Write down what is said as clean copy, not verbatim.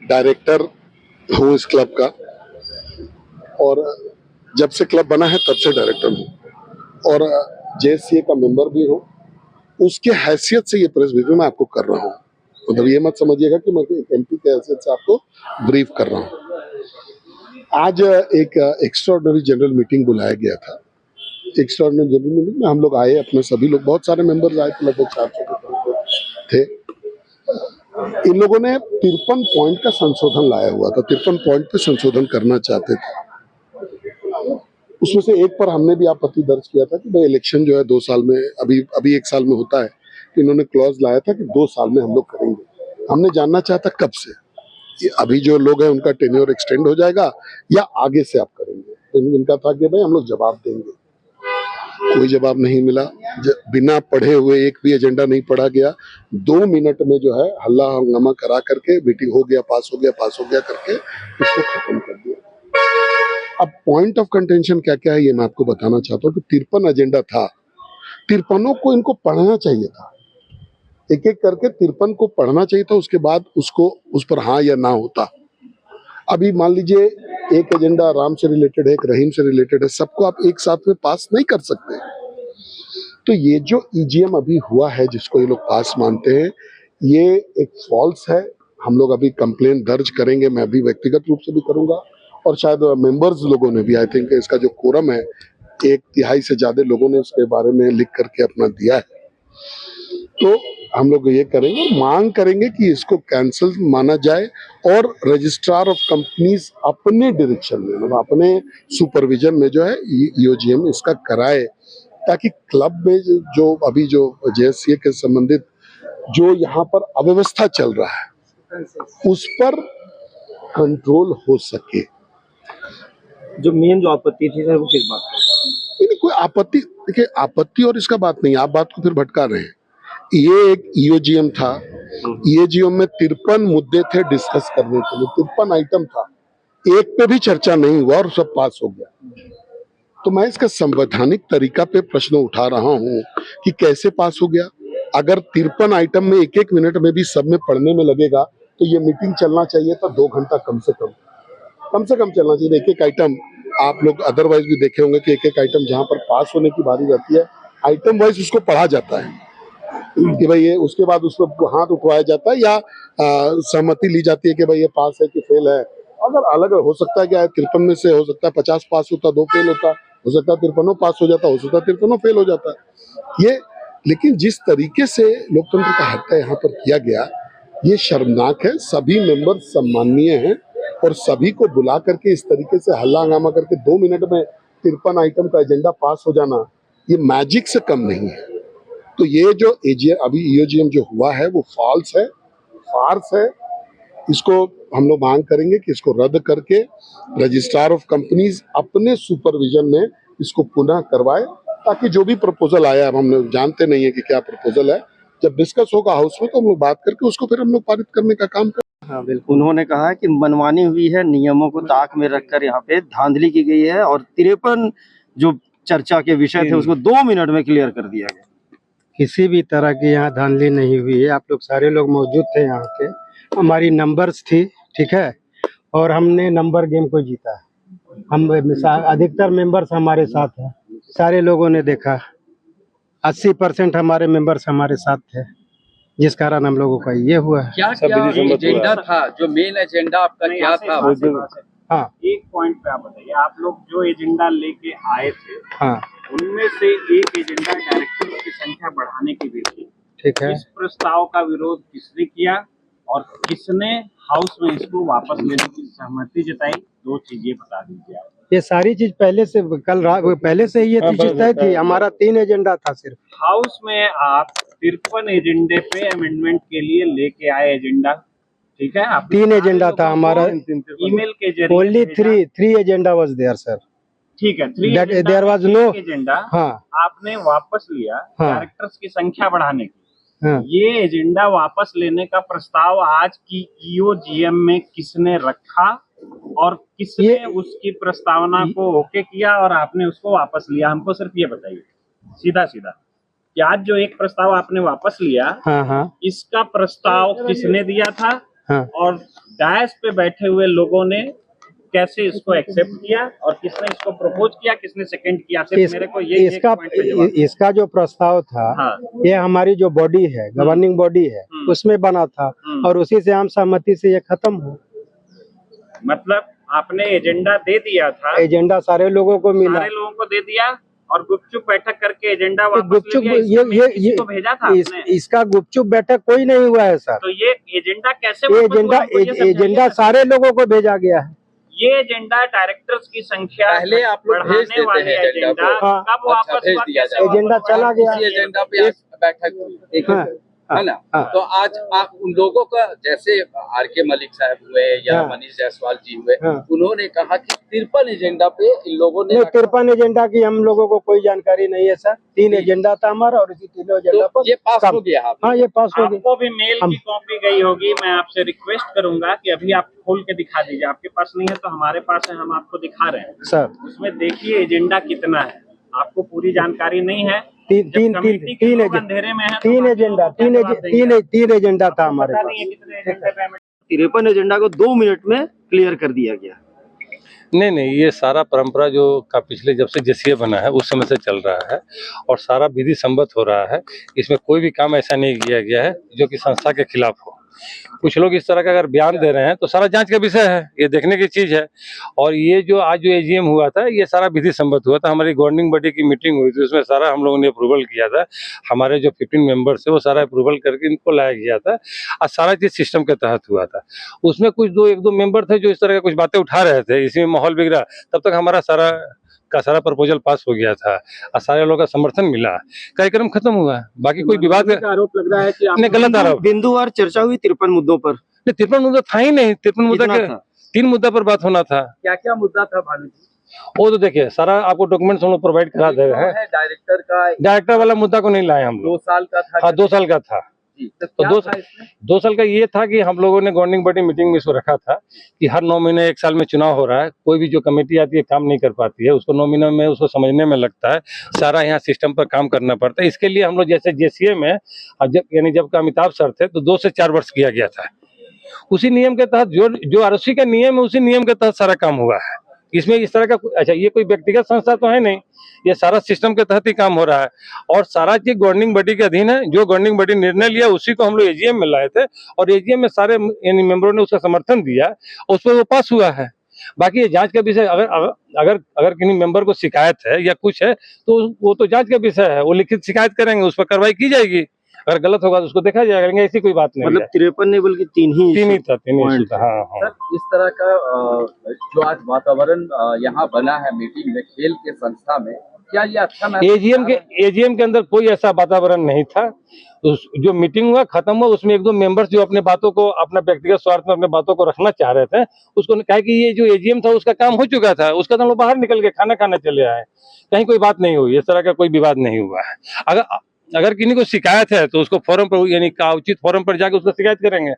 Director हूँ इस club का, और जब से क्लब बना है तब से डायरेक्टर हूँ, और जेएससीए का मेंबर भी हूँ। उसके हैसियत से ये प्रेस ब्रीफिंग मैं आपको कर रहा हूँ। मतलब ये मत समझिएगा कि मैं एक एमपी के हैसियत से आपको ब्रीफ कर रहा हूँ। आज एक एक्स्ट्राऑर्डिनरी जनरल मीटिंग बुलाया गया था। एक्स्ट्राऑर्डिनरी जनरल मीटिंग में हम लोग आए, अपने सभी लोग, बहुत सारे मेंबर्स आए थे, लगभग 400 के करीब थे। इन लोगों ने 53 पॉइंट का संशोधन लाया हुआ था, 53 पॉइंट पे संशोधन करना चाहते थे। उसमें से एक पर हमने भी आपत्ति दर्ज किया था कि भाई इलेक्शन जो है 2 साल में, अभी 1 साल में होता है। इन्होंने क्लॉज लाया था कि 2 साल में हम लोग करेंगे। हमने जानना चाहता कब से, कि अभी जो लोग हैं उनका टेन्योर एक्सटेंड हो जाएगा या आगे से आप करेंगे। तो इनका था कि भाई हम लोग जवाब देंगे। कोई जवाब नहीं मिला। बिना पढ़े हुए एक भी एजेंडा नहीं पढ़ा गया। 2 मिनट में जो है हल्ला हंगामा करा करके मीटिंग हो गया, पास हो गया करके इसको खत्म कर दिया। अब पॉइंट ऑफ कंटेंशन क्या क्या है ये मैं आपको बताना चाहता हूँ कि 53 एजेंडा था। 53 को इनको पढ़ना चाहिए था, एक एक करके 53 को पढ़ना चाहिए था। उसके बाद उसको उस पर हाँ या ना होता। अभी मान लीजिए एक एजेंडा राम से रिलेटेड है, एक रहीम से रिलेटेड है, सबको आप एक साथ में पास नहीं कर सकते। तो ये जो ईजीएम अभी हुआ है जिसको ये लोग पास मानते हैं, ये एक फॉल्स है। हम लोग अभी कंप्लेन दर्ज करेंगे, मैं भी व्यक्तिगत रूप से भी करूंगा, और शायद मेंबर्स लोगों ने भी, आई थिंक इसका जो कोरम है 1/3 से ज्यादा लोगों ने इसके बारे में लिख करके अपना दिया है। तो हम लोग ये करेंगे और मांग करेंगे कि इसको कैंसिल माना जाए, और रजिस्ट्रार ऑफ कंपनीज अपने डायरेक्शन में, मतलब अपने सुपरविजन में जो है ईओजीएम इसका कराए, ताकि क्लब में जो अभी जो जेएससीए के संबंधित जो यहाँ पर अव्यवस्था चल रहा है उस पर कंट्रोल हो सके। जो मेन जो आपत्ति थी सर वो किस बात पर? नहीं, कोई आपत्ति, देखिए आपत्ति और इसका बात नहीं, आप बात को फिर भटका रहे हैं। ये एक ईओजीएम था। ईओजीएम में 53 मुद्दे थे डिस्कस करने के लिए, 53 आइटम था, एक पे भी चर्चा नहीं हुआ और सब पास हो गया। तो मैं इसका संवैधानिक तरीका पे प्रश्न उठा रहा हूं कि कैसे पास हो गया। अगर 53 आइटम में 1-1 मिनट में भी सब में पढ़ने में लगेगा तो ये मीटिंग चलना चाहिए था 2 घंटा कम से कम चलना चाहिए। एक एक आइटम आप लोग अदरवाइज भी देखे होंगे कि एक एक आइटम जहां पर पास होने की बारी रहती है, आइटम वाइज उसको पढ़ा जाता है कि भाई ये, उसके बाद उस पर हाथ उठवाया जाता है या सहमति ली जाती है कि भाई ये पास है कि फेल है। अगर अलग हो सकता है कि 53 में से हो सकता है 50 पास होता, 2 फेल होता, हो सकता है 53 पास हो जाता, हो सकता है 53 फेल हो जाता है। ये, लेकिन जिस तरीके से लोकतंत्र का हत्या यहाँ पर किया गया ये शर्मनाक है। सभी मेंबर सम्माननीय हैं और सभी को बुला करके इस तरीके से हल्ला हंगामा करके 2 मिनट में 53 आइटम का एजेंडा पास हो जाना ये मैजिक से कम नहीं है। तो ये जो अभी ईओजीएम जो हुआ है वो फॉल्स है, फार्स है। इसको हम लोग मांग करेंगे कि इसको रद्द करके रजिस्ट्रार ऑफ कंपनीज अपने सुपरविजन में इसको पुनः करवाए, ताकि जो भी प्रपोजल आया, अब हम लोग जानते नहीं है कि क्या प्रपोजल है, जब डिस्कस होगा हाउस में तो हम लोग बात करके उसको फिर हम लोग पारित करने का काम करें। हाँ बिल्कुल, उन्होंने कहा कि मनमानी हुई है, नियमों को ताक में रखकर यहाँ पे धांधली की गई है और 53 जो चर्चा के विषय थे उसको 2 मिनट में क्लियर कर दिया गया। किसी भी तरह की यहाँ धांधली नहीं हुई है। आप लोग सारे लोग मौजूद थे यहाँ के, हमारी नंबर्स थी, ठीक है, और हमने नंबर गेम को जीता। हम अधिकतर मेंबर्स हमारे साथ हैं, सारे लोगों ने देखा 80% हमारे मेंबर्स हमारे साथ थे, जिस कारण हम लोगों का ये हुआ है। क्या एजेंडा था, जो मेन एजेंडा आपका क्या था? हाँ, एक पॉइंट पे आप बताइए, आप लोग जो एजेंडा लेके आए थे, हाँ, उनमें से एक एजेंडा डायरेक्टर्स की संख्या बढ़ाने की भी थी, ठीक है। इस प्रस्ताव का विरोध किसने किया और किसने हाउस में इसको वापस लेने की सहमति जताई? 2 चीजें बता दीजिए आप। ये सारी चीज पहले से पहले से ही ये चीज तय थी। हमारा 3 एजेंडा था सिर्फ। हाउस में आप 53 एजेंडे पे अमेंडमेंट के लिए लेके आए एजेंडा, ठीक है? आप 3 एजेंडा था हमारा, ईमेल के जरिए only 3 agenda was there sir, ठीक है। 3 देयर वाज नो एजेंडा हाँ, आपने वापस लिया डायरेक्टर्स की संख्या बढ़ाने की। हाँ, ये एजेंडा वापस लेने का प्रस्ताव आज की ईओजीएम में किसने रखा और किसने उसकी प्रस्तावना को ओके किया और आपने उसको वापस लिया? हमको सिर्फ ये बताइए सीधा सीधा कि आज जो एक प्रस्ताव आपने वापस लिया, हाँ, हाँ, इसका प्रस्ताव किसने दिया था हाँ। और डायस पे बैठे हुए लोगों ने कैसे इसको एक्सेप्ट किया और किसने इसको प्रपोज किया, किसने सेकंड किया, सिर्फ मेरे को ये एक पॉइंट पे जवाब दो। इसका जो प्रस्ताव था, हाँ। ये हमारी जो बॉडी है, गवर्निंग बॉडी है, उसमें बना था और उसी से आम सहमति से ये खत्म हो। मतलब आपने एजेंडा दे दिया था, एजेंडा सारे लोगों को मिला, सारे लोगों को दे दिया और गुपचुप बैठक करके एजेंडा वापस ले गुपचुप लिया। इसका मेल किसी को भेजा था आपने? इसका गुपचुप बैठक कोई नहीं हुआ है सर। तो ये एजेंडा कैसे ये वापस हुआ? हमको ये समझाइए एजेंडा ना। सारे लोगों को भेजा गया है। ये एजेंडा डायरेक्टर्स की संख्या पहले आप लोग भेज बढ़ाने देते वाले हैं एजेंडा एजेंडा को। हाँ। कब वापस भेज हुआ, दिया कैसे जाए। वापस एजेंडा हुआ? चला गया। इसी एजेंडा पे आज बैठक हुई हाँ, है ना। हाँ। तो आज आप उन लोगों का, जैसे आर.के. मलिक साहब हुए या हाँ। मनीष जायसवाल जी हुए, हाँ। उन्होंने कहा कि 53 एजेंडा पे इन लोगों ने नहीं, 53 एजेंडा की हम लोगों को कोई जानकारी नहीं है सर। 3 एजेंडा था हमारा और इसी तीनों एजेंडा तो पर ये पास काम- हो गया आप। हाँ, ये पास हो गया। आपको भी मेल की कॉपी गई होगी। मैं आपसे रिक्वेस्ट करूंगा कि अभी आप खोल के दिखा दीजिए। आपके पास नहीं है तो हमारे पास है, हम आपको दिखा रहे हैं। सर उसमें देखिए एजेंडा कितना है, आपको पूरी जानकारी नहीं है। तीन जब कमेटी के लोग एजेंडा, अंधेरे में है तो तीन बाकी एजेंडा, लोगों को क्या जवाब देंगे? तीन एजेंडा था हमारे पता पास। नहीं है कितने एजेंडे पे हमें 53 एजेंडा को 2 मिनट में क्लियर कर दिया गया। नहीं, ये सारा परंपरा जो का पिछले जब से जेसीए बना है उस समय से चल रहा है और सारा विधि सम्मत हो रहा है। इसमें कोई भी काम ऐसा नहीं किया गया है जो कि संस्था के खिलाफ हो। कुछ लोग इस तरह का अगर बयान दे रहे हैं तो सारा जांच का विषय है, ये देखने की चीज है। और ये जो आज जो एजीएम हुआ था, ये सारा विधि सम्मत हुआ था। हमारी गवर्निंग बॉडी की मीटिंग हुई थी, उसमें सारा हम लोगों ने अप्रूवल किया था। हमारे जो 15 मेंबर्स है वो सारा अप्रूवल करके इनको लाया गया था और सारा चीज सिस्टम के तहत हुआ था। उसमें कुछ एक दो मेंबर थे जो इस तरह के कुछ बातें उठा रहे थे, इसी में माहौल बिगड़ा। तब तक हमारा सारा प्रपोजल पास हो गया था और सारे लोगों का समर्थन मिला, कार्यक्रम खत्म हुआ। बाकी कोई विवाद का आरोप लग रहा है कि नहीं, गलत आरोप। बिंदुवार चर्चा हुई 53 मुद्दों पर। 53 मुद्दा था ही नहीं। 53 मुद्दा कितना के था? 3 मुद्दा पर बात होना था। क्या क्या मुद्दा था भानु जी? वो तो देखिए सारा आपको डॉक्यूमेंट्स हम लोग प्रोवाइड करा दे रहे हैं। डायरेक्टर का डायरेक्टर वाला मुद्दा को नहीं लाए हम 2 लोग। साल का था। हाँ, 2 साल का था। जी, तो तो क्या 2 था इसमें? 2 साल का ये था कि हम लोगों ने गवर्निंग बॉडी मीटिंग में इसको रखा था कि हर 9 महीने 1 साल में चुनाव हो रहा है। कोई भी जो कमेटी आती है काम नहीं कर पाती है, उसको 9 महीने में उसको समझने में लगता है। सारा यहाँ सिस्टम पर काम करना पड़ता है। इसके लिए हम लोग जैसे जेसीए में जब अमिताभ सर थे तो 2 से 4 वर्ष किया गया था। उसी नियम के तहत जो आरओसी का नियम है, उसी नियम के तहत सारा काम हुआ है। इसमें इस तरह का अच्छा, ये कोई व्यक्तिगत संस्था तो है नहीं, ये सारा सिस्टम के तहत ही काम हो रहा है और सारा चीज गवर्निंग बॉडी के अधीन है। जो गवर्निंग बॉडी निर्णय लिया उसी को हम लोग एजीएम में लाए थे और एजीएम में सारे यानी मेंबरों ने उसका समर्थन दिया, उस पर वो पास हुआ है। बाकी ये जांच का विषय, अगर किसी मेंबर को शिकायत है या कुछ है तो वो तो जांच का विषय है, वो लिखित शिकायत करेंगे, उस पर कार्रवाई की जाएगी। अगर गलत होगा तो उसको देखा जाएगा, ऐसी कोई बात नहीं। मतलब 53 नहीं बल्कि 3 ही था। हाँ। सर, इस तरह का जो आज वातावरण यहाँ बना है मीटिंग में, खेल के संस्था में, क्या ये अच्छा महसूस? एजीएम के अंदर कोई ऐसा वातावरण नहीं था। जो मीटिंग हुआ खत्म हुआ, उसमें 1-2 मेंबर्स जो अपने बातों को, अपना व्यक्तिगत स्वार्थ में अपने बातों को रखना चाह रहे थे, उसको कहा कि ये जो एजीएम था उसका काम हो चुका था, उसका तो लोग बाहर निकल के खाना खाने चले आए। कहीं कोई बात नहीं हुई, इस तरह का कोई विवाद नहीं हुआ है। अगर किसी को शिकायत है तो उसको फोरम पर यानी का उचित फोरम पर जाकर उसको शिकायत करेंगे।